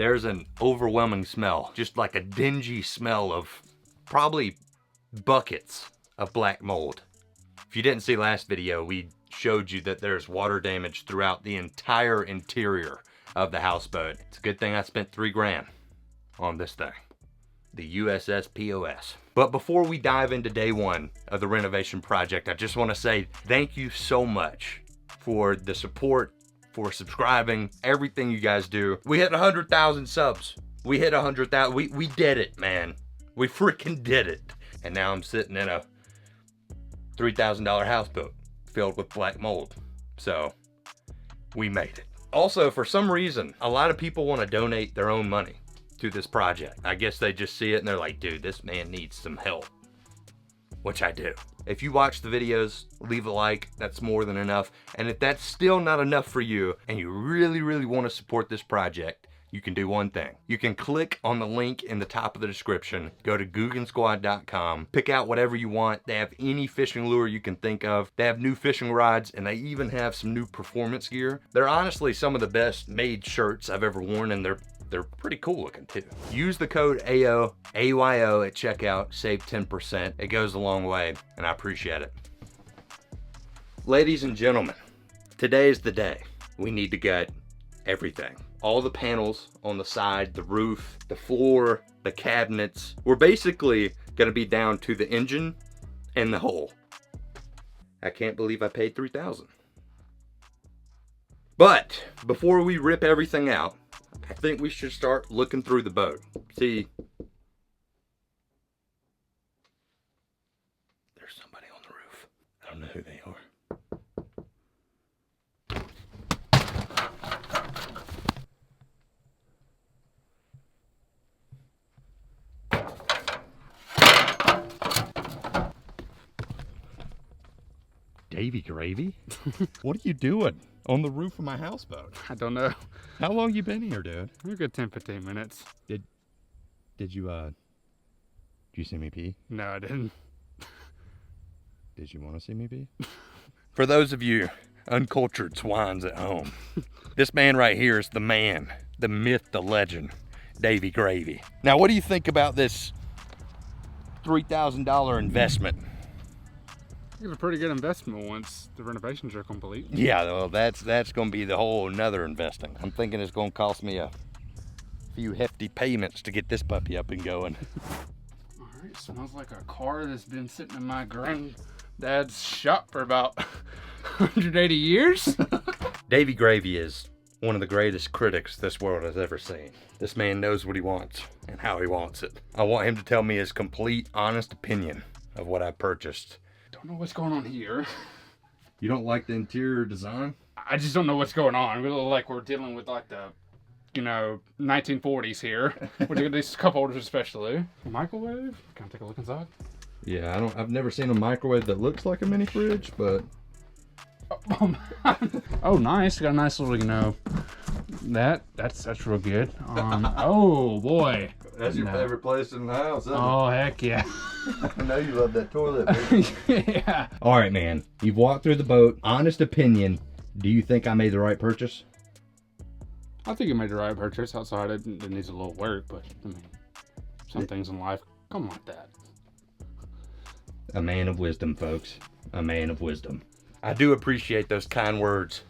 there's an overwhelming smell, just like a dingy smell of probably buckets of black mold. If you didn't see last video, we showed you that there's water damage throughout the entire interior of the houseboat. It's a good thing I spent $3 grand on this thing, the USS POS. But before we dive into day one of the renovation project, I just want to say thank you so much for the support, for subscribing, everything you guys do. We hit 100,000 subs. We hit 100,000. We did it, man. We freaking did it. And now I'm sitting in a $3,000 houseboat filled with black mold. So we made it. Also, for some reason, a lot of people want to donate their own money to this project. I guess they just see it and they're like, dude, this man needs some help, which I do. If you watch the videos, leave a like, that's more than enough. And if that's still not enough for you and you really, really want to support this project, you can do one thing. You can click on the link in the top of the description, go to GUTTED.com, pick out whatever you want. They have any fishing lure you can think of. They have new fishing rods, and they even have some new performance gear. They're honestly some of the best made shirts I've ever worn, and they're pretty cool looking too. Use the code AYO at checkout, save 10%. It goes a long way, and I appreciate it. Ladies and gentlemen, today is the day. We need to gut everything. All the panels on the side, the roof, the floor, the cabinets. We're basically gonna be down to the engine and the hull. I can't believe I paid $3,000. But before we rip everything out, I think we should start looking through the boat. See, there's somebody on the roof. I don't know who they are. Davey Gravy? What are you doing on the roof of my houseboat? I don't know. How long you been here, dude? A good 10-15 minutes. Did you see me pee? No, I didn't. Did you want to see me pee? For those of you uncultured swines at home, this man right here is the man, the myth, the legend, Davey Gravy. Now, what do you think about this $3,000 investment? It's a pretty good investment once the renovations are complete. Yeah, well, that's going to be the whole another investing. I'm thinking it's going to cost me a few hefty payments to get this puppy up and going. All right, smells like a car that's been sitting in my granddad's shop for about 180 years. Davey Gravy is one of the greatest critics this world has ever seen. This man knows what he wants and how he wants it. I want him to tell me his complete, honest opinion of what I purchased. Don't know what's going on here. You don't like the interior design? I just don't know what's going on. We look like we're dealing with like the, 1940s here. With these cup holders especially. Microwave? Can I take a look inside? Yeah, I've never seen a microwave that looks like a mini fridge, but. Oh, nice. Got a nice little, that's real good. Oh boy. That's your favorite place in the house, isn't it? Oh, heck yeah. I know you love that toilet, baby. Yeah. All right, man. You've walked through the boat. Honest opinion, do you think I made the right purchase? I think you made the right purchase. Outside, it needs a little work, but, some things in life come like that. A man of wisdom, folks. A man of wisdom. I do appreciate those kind words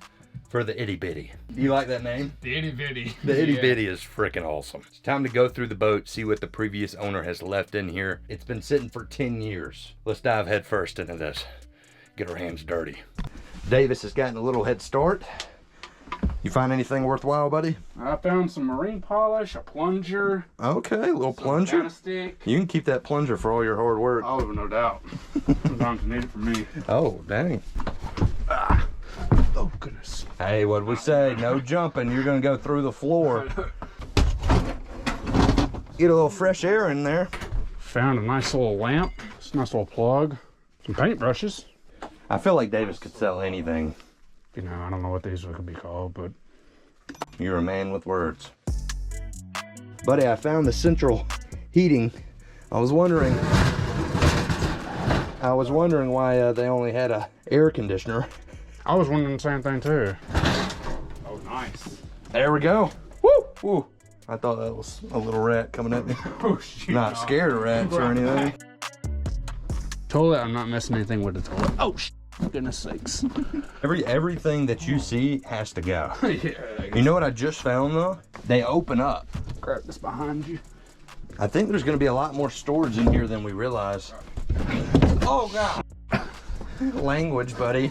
for the itty bitty. Do you like that name? The itty bitty. The itty bitty is freaking awesome. It's time to go through the boat, see what the previous owner has left in here. It's been sitting for 10 years. Let's dive head first into this. Get our hands dirty. Davis has gotten a little head start. You find anything worthwhile, buddy? I found some marine polish, a plunger. Okay, a little plunger. Stick. You can keep that plunger for all your hard work. Oh, no doubt. Sometimes you need it for me. Oh, dang. Ah. Oh, goodness. Hey, what'd we say? No jumping. You're going to go through the floor. Get a little fresh air in there. Found a nice little lamp. It's a nice little plug. Some paintbrushes. I feel like Davis could sell anything. I don't know what these could be called, but... You're a man with words. Buddy, I found the central heating. I was wondering why they only had a air conditioner. I was wondering the same thing too. Oh, nice. There we go. Woo! Woo! I thought that was a little rat coming at me. Oh, shoot. Not scared of rats or anything. Toilet, I'm not messing anything with the toilet. Oh, goodness sakes. Everything that you see has to go. Yeah. You know what I just found though? They open up. Grab this behind you. I think there's gonna be a lot more storage in here than we realize. Oh God. Language, buddy.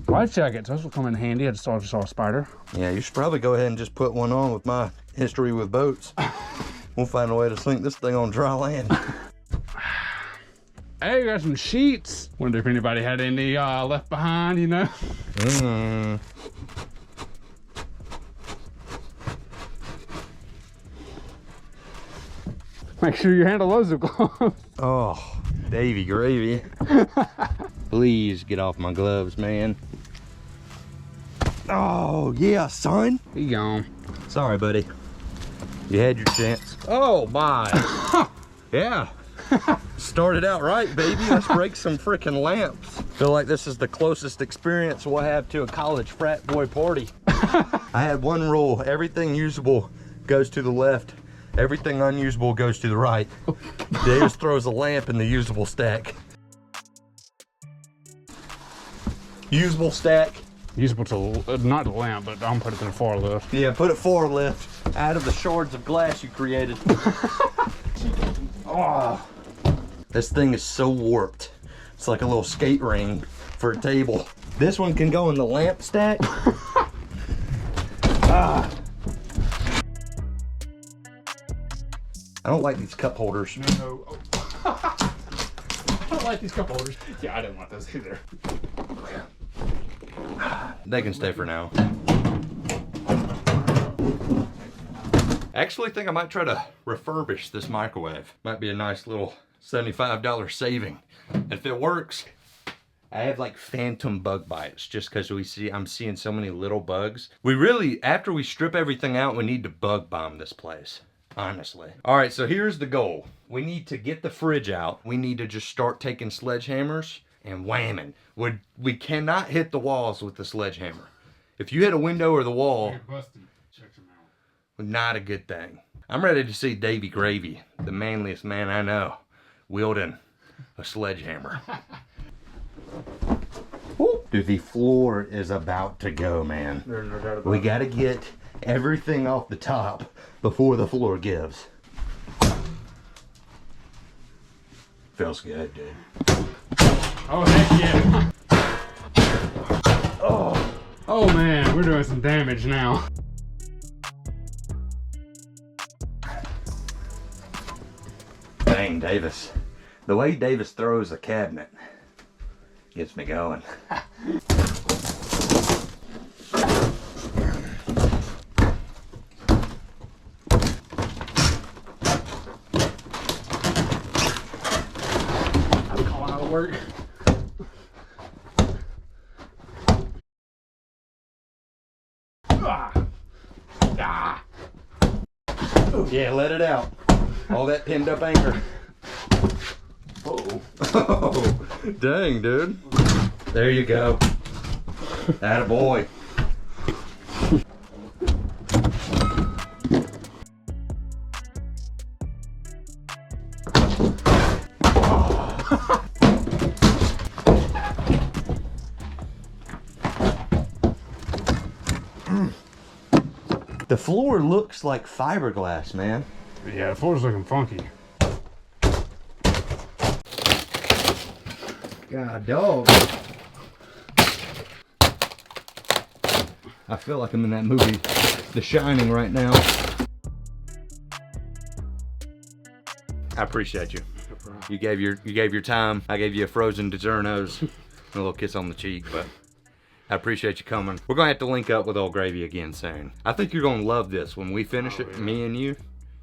Life jackets, those will come in handy. I just saw a spider. Yeah, you should probably go ahead and just put one on with my history with boats. We'll find a way to sink this thing on dry land. Hey, got some sheets. Wonder if anybody had any left behind, you know? Make sure you handle those with gloves. Oh, Davey gravy. Please get off my gloves, man. Oh, yeah, son. He gone. Sorry, buddy. You had your chance. Oh, my. Yeah. Started out right, baby. Let's break some freaking lamps. Feel like this is the closest experience we'll have to a college frat boy party. I had one rule. Everything usable goes to the left. Everything unusable goes to the right. Davis throws a lamp in the usable stack. Usable stack. Usable to, not the lamp, but I'm put it to the far left. Yeah, put it far left. Out of the shards of glass you created. Oh, this thing is so warped. It's like a little skate ring for a table. This one can go in the lamp stack. Ah. I don't like these cup holders. No. Oh. I don't like these cup holders. Yeah, I didn't want those either. They can stay for now. Actually think I might try to refurbish this microwave. Might be a nice little $75 saving. And if it works, I have like phantom bug bites just because I'm seeing so many little bugs. We really, after we strip everything out, we need to bug bomb this place. Honestly. All right, so here's the goal. We need to get the fridge out. We need to just start taking sledgehammers and whamming. We cannot hit the walls with the sledgehammer. If you hit a window or the wall, not a good thing. I'm ready to see Davey Gravy, the manliest man I know, wielding a sledgehammer. Dude, the floor is about to go, man. We gotta get everything off the top before the floor gives. Feels good, dude. Oh, heck yeah. Oh man, we're doing some damage now. Dang, Davis. The way Davis throws a cabinet gets me going. I'm calling out of work. Yeah, let it out. All that pinned up anger. Oh, dang, dude. There you go. Attaboy. The floor looks like fiberglass, man. Yeah, the floor's looking funky. God, dog. I feel like I'm in that movie, The Shining, right now. I appreciate you. You gave your time. I gave you a frozen DiGiorno's, and a little kiss on the cheek, but I appreciate you coming. We're gonna have to link up with Old Gravy again soon. I think you're gonna love this when we finish it, yeah. Me and you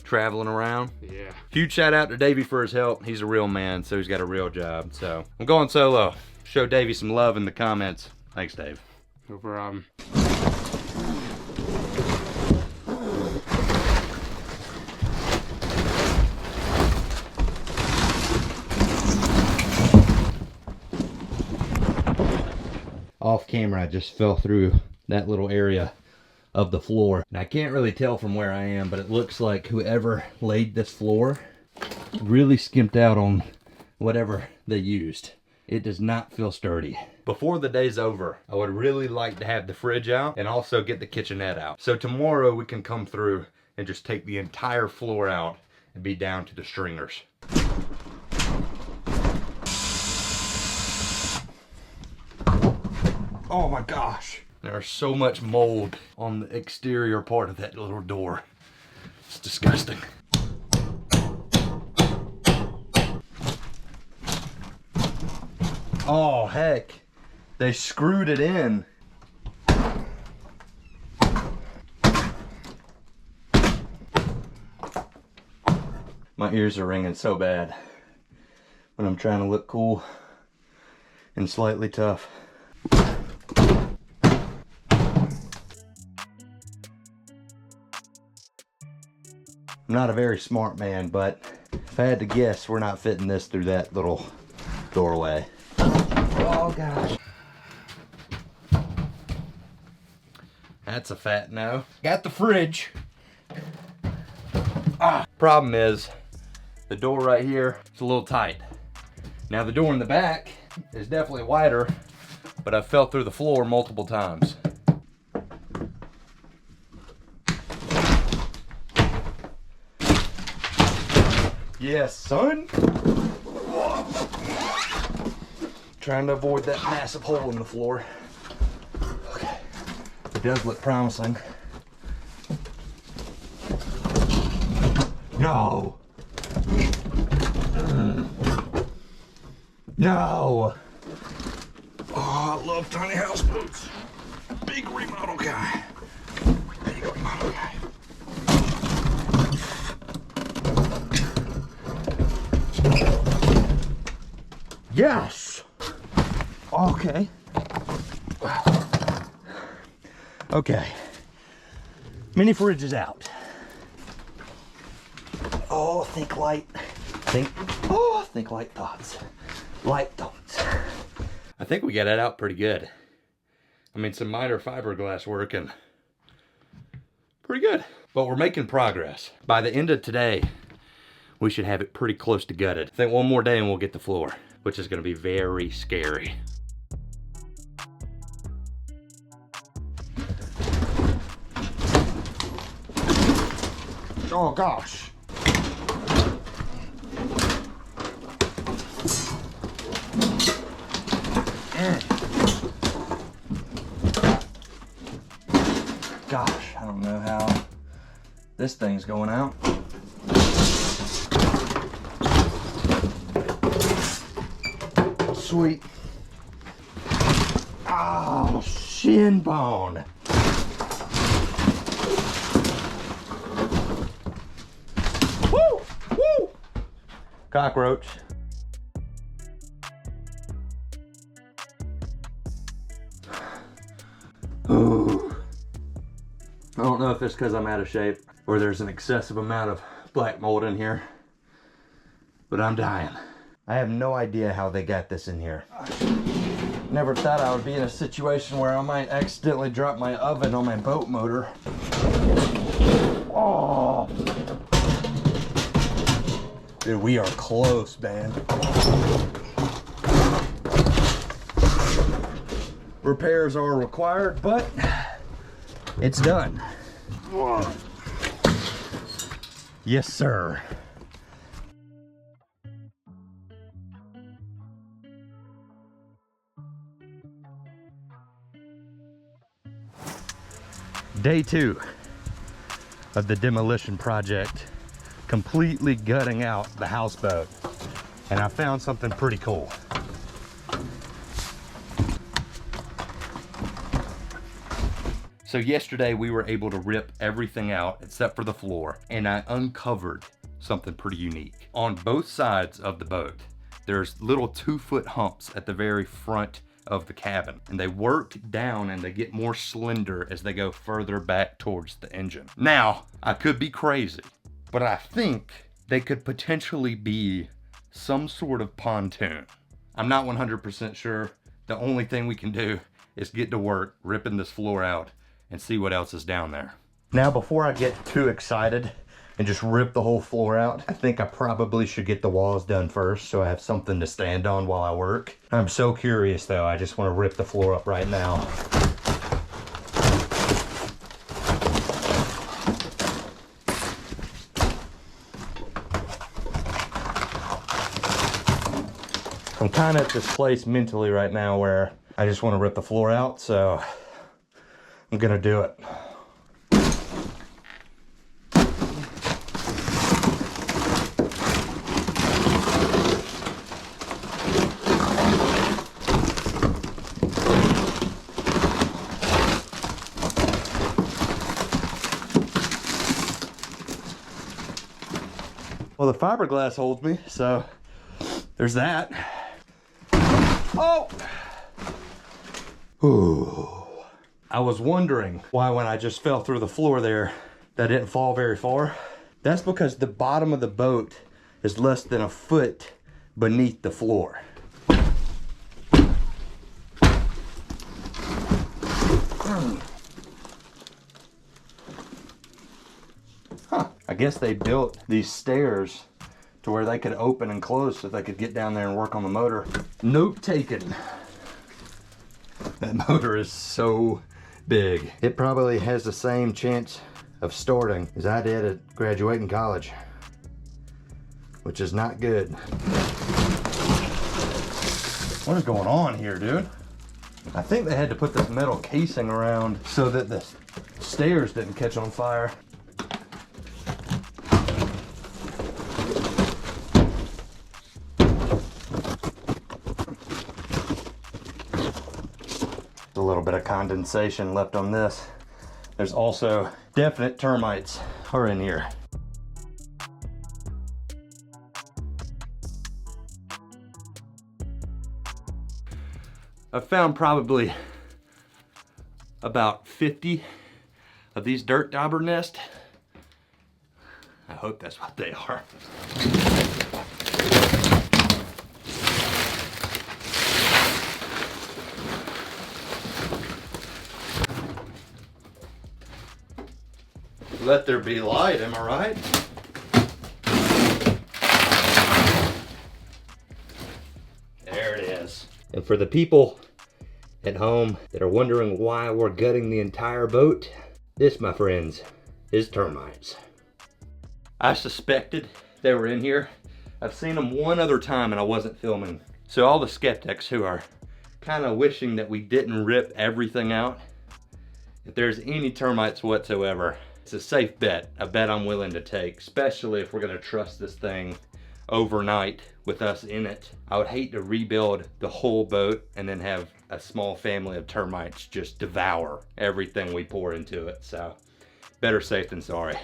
traveling around. Yeah. Huge shout out to Davey for his help. He's a real man, so he's got a real job. So I'm going solo. Show Davey some love in the comments. Thanks, Dave. No problem. Off camera, I just fell through that little area of the floor. And I can't really tell from where I am, but it looks like whoever laid this floor really skimped out on whatever they used. It does not feel sturdy. Before the day's over, I would really like to have the fridge out and also get the kitchenette out. So tomorrow we can come through and just take the entire floor out and be down to the stringers. Oh my gosh. There's so much mold on the exterior part of that little door. It's disgusting. Oh heck, they screwed it in. My ears are ringing so bad when I'm trying to look cool and slightly tough. I'm not a very smart man, but if I had to guess, we're not fitting this through that little doorway. Oh gosh. That's a fat no. Got the fridge. Problem is, the door right here is a little tight. Now the door in the back is definitely wider, but I fell through the floor multiple times. Yes, son. Trying to avoid that massive hole in the floor. Okay, it does look promising. No. No. Oh, I love tiny houseboats. Big remodel guy. Big remodel guy. Yes. Okay. Okay. Mini fridge is out. Oh, think light. Think light thoughts. Light thoughts. I think we got it out pretty good. I mean, some minor fiberglass work and pretty good. But we're making progress. By the end of today, we should have it pretty close to gutted. I think one more day and we'll get the floor, which is gonna be very scary. Oh gosh. Gosh, I don't know how this thing's going out. Sweet. Oh, shin bone. Woo! Woo! Cockroach. Ooh. I don't know if it's because I'm out of shape or there's an excessive amount of black mold in here, but I'm dying. I have no idea how they got this in here. Never thought I would be in a situation where I might accidentally drop my oven on my boat motor. Oh! Dude, we are close, man. Repairs are required, but it's done. Yes, sir. Day 2 of the demolition project, completely gutting out the houseboat. And I found something pretty cool. So yesterday we were able to rip everything out except for the floor, and I uncovered something pretty unique. On both sides of the boat, there's little 2-foot humps at the very front of the cabin, and they work down and they get more slender as they go further back towards the engine. Now, I could be crazy, but I think they could potentially be some sort of pontoon. I'm not 100% sure. The only thing we can do is get to work ripping this floor out and see what else is down there. Now, before I get too excited and just rip the whole floor out, I think I probably should get the walls done first so I have something to stand on while I work. I'm so curious though, I just want to rip the floor up right now. I'm kind of at this place mentally right now where I just want to rip the floor out, so I'm gonna do it. Well, the fiberglass holds me, so there's that. Oh! Ooh. I was wondering why when I just fell through the floor there, that didn't fall very far. That's because the bottom of the boat is less than a foot beneath the floor. Huh. I guess they built these stairs to where they could open and close so they could get down there and work on the motor. Note taken. That motor is so big. It probably has the same chance of starting as I did at graduating college, which is not good. What is going on here, dude? I think they had to put this metal casing around so that the stairs didn't catch on fire. A little bit of condensation left on this. There's also definite termites are in here. I found probably about 50 of these dirt dauber nests. I hope that's what they are. Let there be light, am I right? There it is. And for the people at home that are wondering why we're gutting the entire boat, this, my friends, is termites. I suspected they were in here. I've seen them one other time and I wasn't filming. So all the skeptics who are kind of wishing that we didn't rip everything out, if there's any termites whatsoever, it's a safe bet, a bet I'm willing to take, especially if we're gonna trust this thing overnight with us in it. I would hate to rebuild the whole boat and then have a small family of termites just devour everything we pour into it. So better safe than sorry.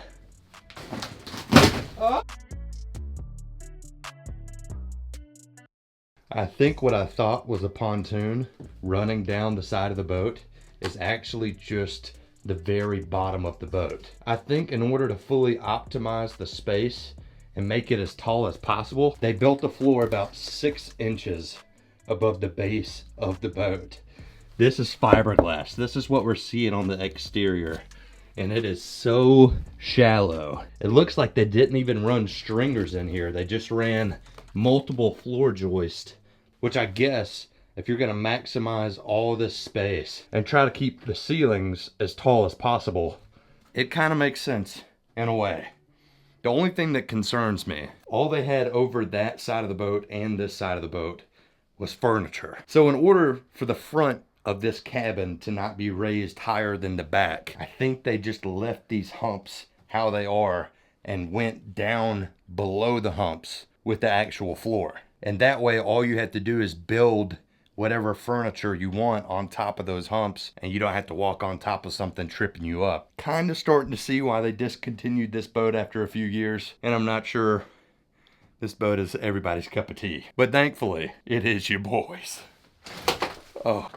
I think what I thought was a pontoon running down the side of the boat is actually just the very bottom of the boat. I think in order to fully optimize the space and make it as tall as possible, they built the floor about 6 inches above the base of the boat. This is fiberglass. This is what we're seeing on the exterior. And it is so shallow. It looks like they didn't even run stringers in here. They just ran multiple floor joists, which I guess if you're gonna maximize all this space and try to keep the ceilings as tall as possible, it kind of makes sense in a way. The only thing that concerns me, all they had over that side of the boat and this side of the boat was furniture. So in order for the front of this cabin to not be raised higher than the back, I think they just left these humps how they are and went down below the humps with the actual floor. And that way all you have to do is build whatever furniture you want on top of those humps and you don't have to walk on top of something tripping you up. Kind of starting to see why they discontinued this boat after a few years, and I'm not sure this boat is everybody's cup of tea. But thankfully, it is your boys. Oh.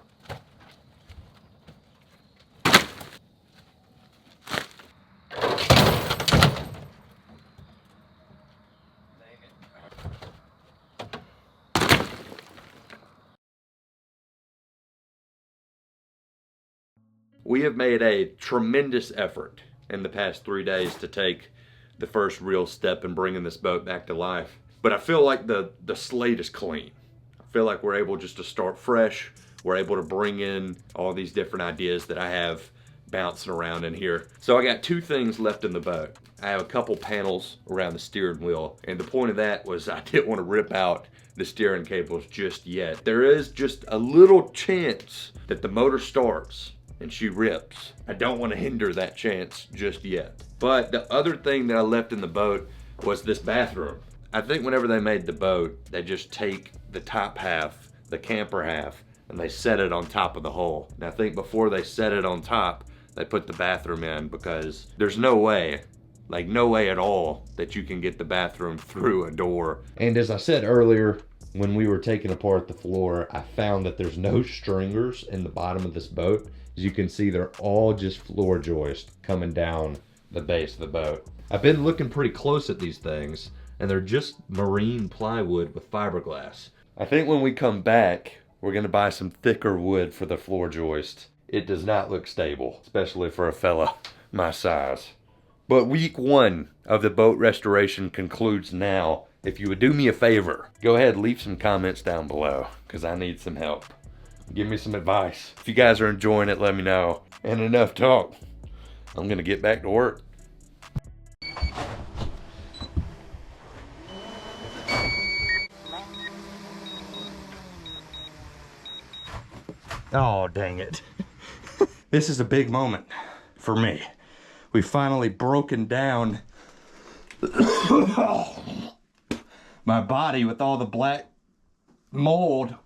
We have made a tremendous effort in the past 3 days to take the first real step in bringing this boat back to life. But I feel like the slate is clean. I feel like we're able just to start fresh. We're able to bring in all these different ideas that I have bouncing around in here. So I got 2 things left in the boat. I have a couple panels around the steering wheel, and the point of that was I didn't want to rip out the steering cables just yet. There is just a little chance that the motor starts and she rips. I don't want to hinder that chance just yet. But the other thing that I left in the boat was this bathroom. I think whenever they made the boat, they just take the top half, the camper half, and they set it on top of the hull. And I think before they set it on top, they put the bathroom in, because there's no way, like no way at all, that you can get the bathroom through a door. And as I said earlier, when we were taking apart the floor, I found that there's no stringers in the bottom of this boat. As you can see, they're all just floor joists coming down the base of the boat. I've been looking pretty close at these things, and they're just marine plywood with fiberglass. I think when we come back, we're gonna buy some thicker wood for the floor joist. It does not look stable, especially for a fella my size. But week 1 of the boat restoration concludes now. If you would do me a favor, go ahead and leave some comments down below, because I need some help. Give me some advice. If you guys are enjoying it, let me know. And enough talk. I'm gonna get back to work. Oh, dang it. This is a big moment for me. We've finally broken down my body with all the black mold